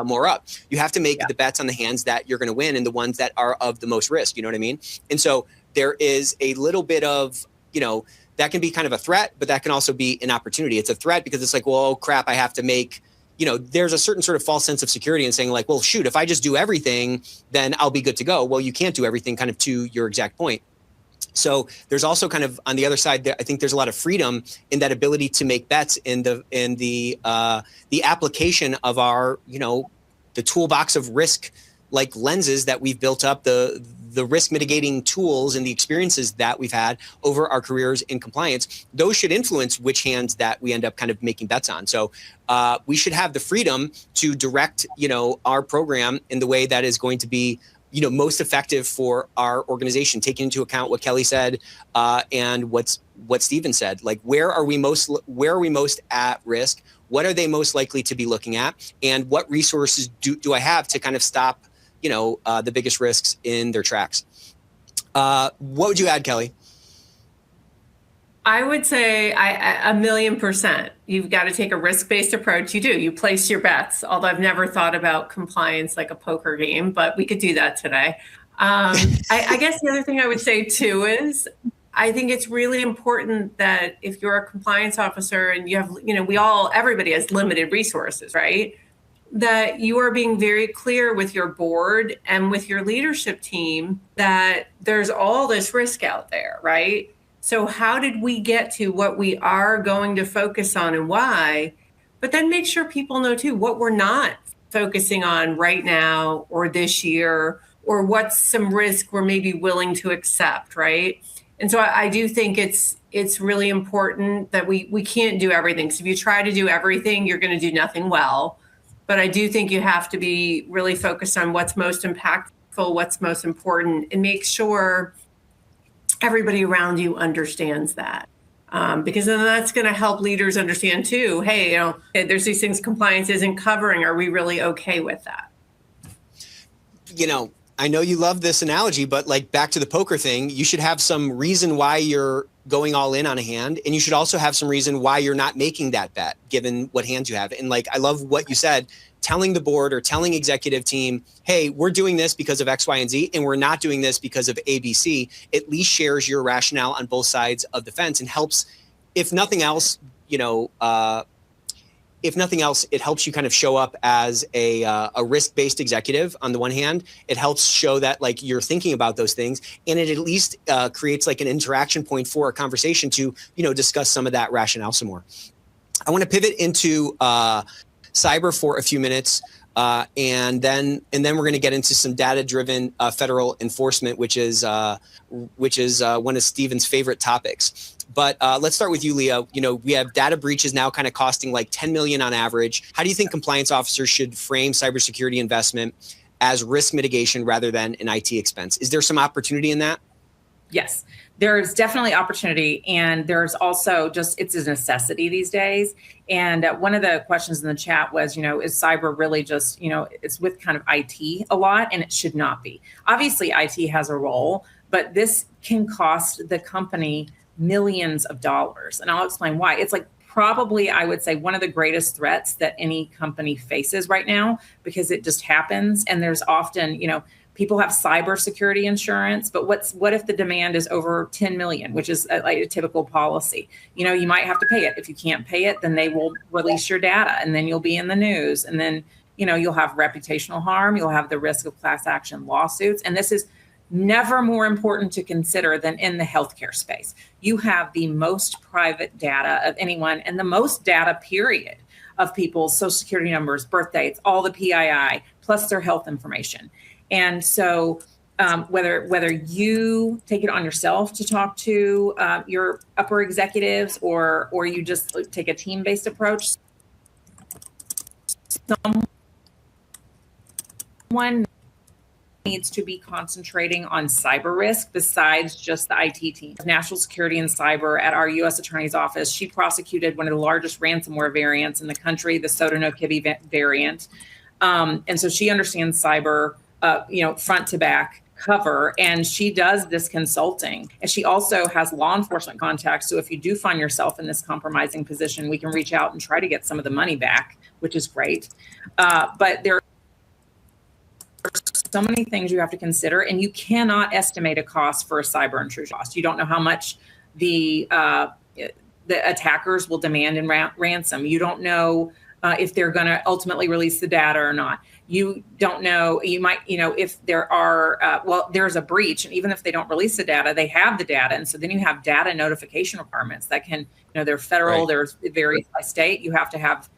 more up. You have to make the bets on the hands that you're going to win and the ones that are of the most risk. You know what I mean? And so there is a little bit of, that can be kind of a threat, but that can also be an opportunity. It's a threat because it's like, well, oh, crap, I have to make, there's a certain sort of false sense of security in saying well, shoot, if I just do everything, then I'll be good to go. Well, you can't do everything, kind of to your exact point. So there's also kind of on the other side, I think there's a lot of freedom in that ability to make bets in the application of our, the toolbox of risk lenses that we've built up, the risk mitigating tools and the experiences that we've had over our careers in compliance. Those should influence which hands that we end up kind of making bets on. So we should have the freedom to direct, our program in the way that is going to be, most effective for our organization, taking into account what Kelly said and what Stephen said. Where are we most at risk? What are they most likely to be looking at? And what resources do I have to kind of stop the biggest risks in their tracks. What would you add, Kelly? I would say 1,000,000%. You've got to take a risk-based approach. You do. You place your bets. Although I've never thought about compliance like a poker game, but we could do that today. I guess the other thing I would say too is I think it's really important that if you're a compliance officer and you have, everybody has limited resources, right? That you are being very clear with your board and with your leadership team that there's all this risk out there, right? So how did we get to what we are going to focus on and why? But then make sure people know too what we're not focusing on right now or this year, or what's some risk we're maybe willing to accept, right? And so I do think it's really important that we can't do everything. So if you try to do everything, you're going to do nothing well. But I do think you have to be really focused on what's most impactful, what's most important, and make sure everybody around you understands that. Because then that's going to help leaders understand too, hey, there's these things compliance isn't covering. Are we really okay with that? I know you love this analogy, but like back to the poker thing, you should have some reason why you're going all in on a hand. And you should also have some reason why you're not making that bet, given what hands you have. And like, I love what you said, telling the board or telling executive team, hey, we're doing this because of X, Y, and Z, and we're not doing this because of ABC, at least shares your rationale on both sides of the fence and helps, if nothing else, it helps you kind of show up as a risk-based executive on the one hand. It helps show that like you're thinking about those things, and it at least creates like an interaction point for a conversation to, discuss some of that rationale some more. I want to pivot into cyber for a few minutes, and then we're going to get into some data-driven federal enforcement, which is one of Stephen's favorite topics. But let's start with you, Leah. We have data breaches now kind of costing like 10 million on average. How do you think compliance officers should frame cybersecurity investment as risk mitigation rather than an IT expense? Is there some opportunity in that? Yes, there's definitely opportunity. And there's also it's a necessity these days. And one of the questions in the chat was, is cyber really just, it's with kind of IT a lot, and it should not be. Obviously, IT has a role, but this can cost the company millions of dollars. And I'll explain why. It's like probably, I would say, one of the greatest threats that any company faces right now, because it just happens. And there's often, people have cybersecurity insurance, but what if the demand is over 10 million, which is like a typical policy? You might have to pay it. If you can't pay it, then they will release your data, and then you'll be in the news. And then, you'll have reputational harm. You'll have the risk of class action lawsuits. And this is never more important to consider than in the healthcare space. You have the most private data of anyone and the most data, period, of people's social security numbers, birth dates, all the PII, plus their health information. And so whether you take it on yourself to talk to your upper executives or you just take a team-based approach, someone needs to be concentrating on cyber risk besides just the IT team. National Security and Cyber at our U.S. Attorney's Office, she prosecuted one of the largest ransomware variants in the country, the Soto-no-Kibi variant. And so she understands cyber, front to back cover, and she does this consulting. And she also has law enforcement contacts. So if you do find yourself in this compromising position, we can reach out and try to get some of the money back, which is great. But there so many things you have to consider, and you cannot estimate a cost for a cyber intrusion cost. You don't know how much the attackers will demand in ransom. You don't know if they're going to ultimately release the data or not. You don't know. You might, if there are, there's a breach, and even if they don't release the data, they have the data, and so then you have data notification requirements that can, they're federal. Right. There's varies by state. You have to have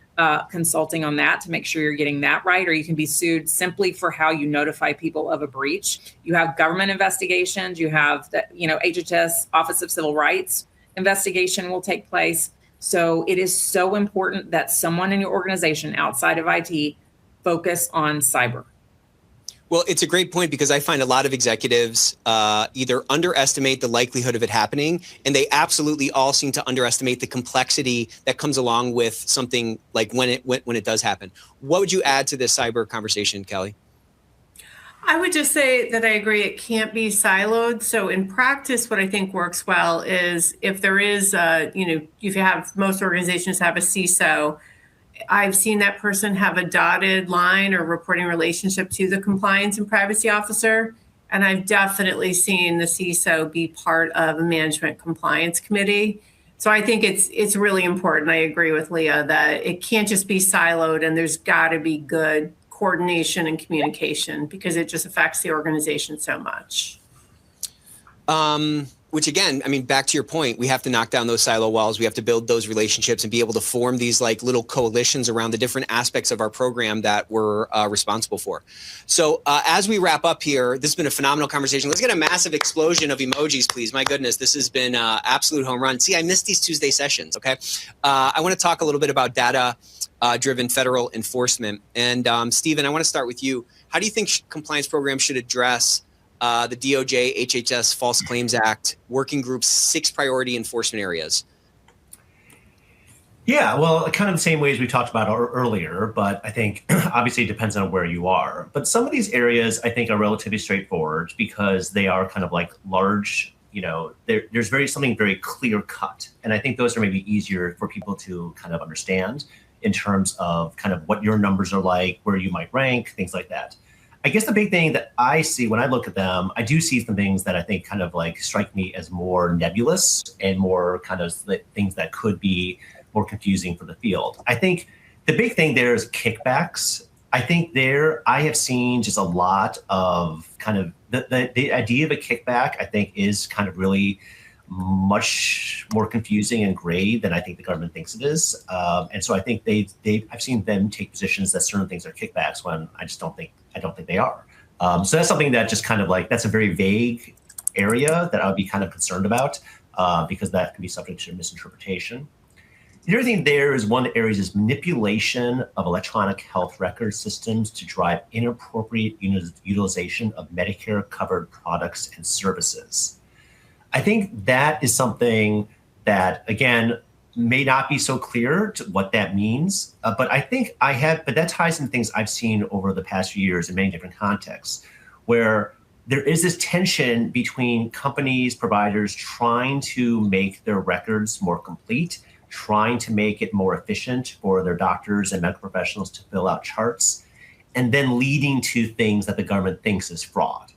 consulting on that to make sure you're getting that right, or you can be sued simply for how you notify people of a breach. You have government investigations. You have the, HHS, Office of Civil Rights investigation will take place. So it is so important that someone in your organization outside of IT focus on cyber. Well, it's a great point, because I find a lot of executives either underestimate the likelihood of it happening, and they absolutely all seem to underestimate the complexity that comes along with something like when it does happen. What would you add to this cyber conversation, Kelly? I would just say that I agree it can't be siloed. So in practice, what I think works well is if there is, if you have, most organizations have a CISO, I've seen that person have a dotted line or reporting relationship to the compliance and privacy officer. And I've definitely seen the CISO be part of a management compliance committee. So I think it's really important. I agree with Leah that it can't just be siloed, and there's got to be good coordination and communication because it just affects the organization so much. Which again, I mean, back to your point, we have to knock down those silo walls. We have to build those relationships and be able to form these like little coalitions around the different aspects of our program that we're responsible for. So as we wrap up here, this has been a phenomenal conversation. Let's get a massive explosion of emojis, please. My goodness, this has been absolute home run. See, I missed these Tuesday sessions, okay? I want to talk a little bit about data-driven federal enforcement. And Stephen, I want to start with you. How do you think compliance programs should address the DOJ, HHS, False Claims Act, Working Group's 6 priority enforcement areas? Yeah, well, kind of the same ways we talked about earlier, but I think obviously it depends on where you are. But some of these areas I think are relatively straightforward because they are kind of like large, there's something very clear cut. And I think those are maybe easier for people to kind of understand in terms of kind of what your numbers are like, where you might rank, things like that. I guess the big thing that I see when I look at them, I do see some things that I think kind of like strike me as more nebulous and more kind of things that could be more confusing for the field. I think the big thing there is kickbacks. I think I have seen just a lot of kind of the idea of a kickback, I think is kind of really much more confusing and gray than I think the government thinks it is. And so I think I've seen them take positions that certain things are kickbacks when I don't think they are. So that's something that just kind of like, that's a very vague area that I would be kind of concerned about because that can be subject to misinterpretation. The other thing there is one of the areas is manipulation of electronic health record systems to drive inappropriate utilization of Medicare covered products and services. I think that is something that, again, may not be so clear to what that means, but I think but that ties into things I've seen over the past few years in many different contexts, where there is this tension between companies, providers trying to make their records more complete, trying to make it more efficient for their doctors and medical professionals to fill out charts, and then leading to things that the government thinks is fraud.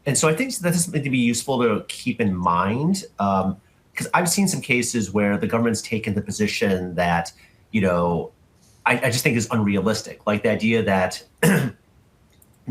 And so I think that's something to be useful to keep in mind, because I've seen some cases where the government's taken the position that, I just think is unrealistic. Like the idea that the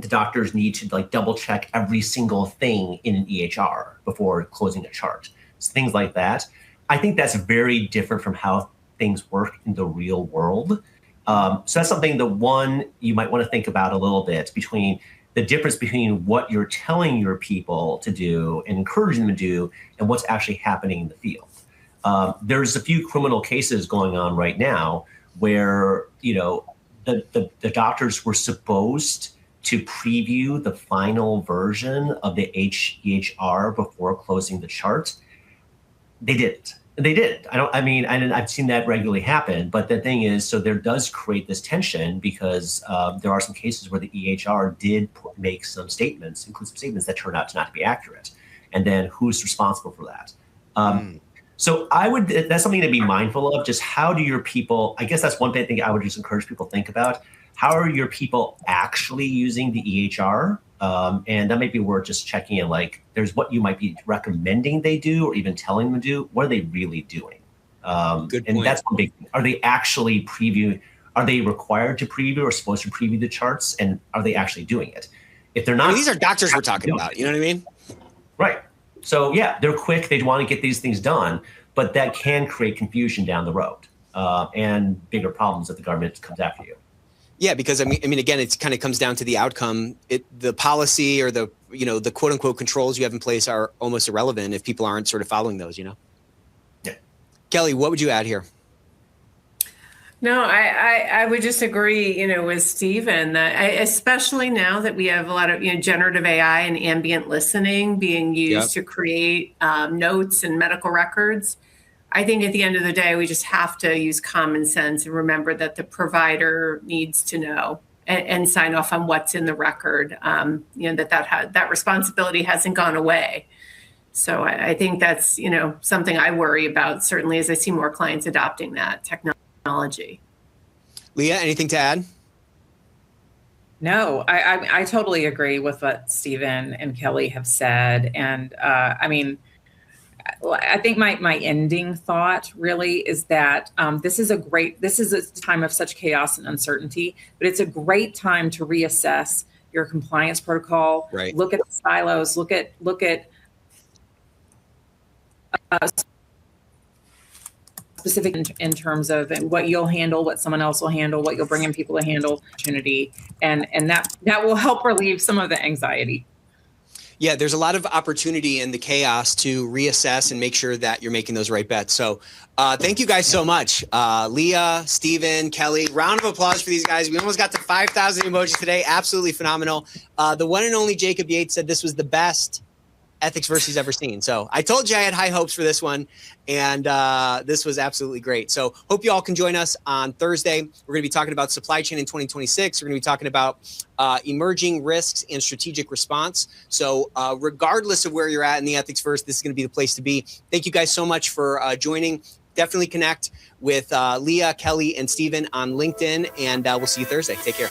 doctors need to like double check every single thing in an EHR before closing a chart. So things like that. I think that's very different from how things work in the real world. So that's something you might want to think about a little bit between the difference between what you're telling your people to do and encouraging them to do and what's actually happening in the field. There's a few criminal cases going on right now where, the doctors were supposed to preview the final version of the EHR before closing the chart. They didn't. I've seen that regularly happen, but the thing is, so there does create this tension because there are some cases where the EHR did make some statements, include some statements that turned out to not be accurate. And then who's responsible for that? So that's something to be mindful of, just how do your people, I guess that's one thing I would just encourage people to think about. How are your people actually using the EHR? And that might be worth just checking in, like there's what you might be recommending they do or even telling them to do. What are they really doing? Good point. And that's one big thing. Are they actually previewing? Are they required to preview or supposed to preview the charts? And are they actually doing it? If they're not, these are doctors we're talking about. You know what I mean? Right. So yeah, they're quick. They want to get these things done, but that can create confusion down the road and bigger problems if the government comes after you. Yeah, because I mean, again, it kind of comes down to the outcome. The policy or the quote unquote controls you have in place are almost irrelevant if people aren't sort of following those. Yeah. Kelly, what would you add here? No, I would just agree, with Stephen that especially now that we have a lot of generative AI and ambient listening being used to create notes and medical records. I think at the end of the day, we just have to use common sense and remember that the provider needs to know and sign off on what's in the record. That responsibility hasn't gone away. So I think that's, something I worry about, certainly as I see more clients adopting that technology. Leah, anything to add? No, I totally agree with what Stephen and Kelly have said. And I think my ending thought really is that this is a time of such chaos and uncertainty, but it's a great time to reassess your compliance protocol. Right. Look at the silos. Look at specific in terms of what you'll handle, what someone else will handle, what you'll bring in people to handle, opportunity, and that will help relieve some of the anxiety. Yeah, there's a lot of opportunity in the chaos to reassess and make sure that you're making those right bets. So thank you guys so much. Leah, Stephen, Kelly, round of applause for these guys. We almost got to 5,000 emojis today. Absolutely phenomenal. The one and only Jacob Yates said this was the best Ethicsverse he's ever seen. So I told you I had high hopes for this one, and this was absolutely great. So hope you all can join us on Thursday. We're going to be talking about supply chain in 2026. We're going to be talking about emerging risks and strategic response. So regardless of where you're at in the Ethicsverse, this is going to be the place to be. Thank you guys so much for joining. Definitely connect with Leah, Kelly, and Stephen on LinkedIn, and we'll see you Thursday. Take care.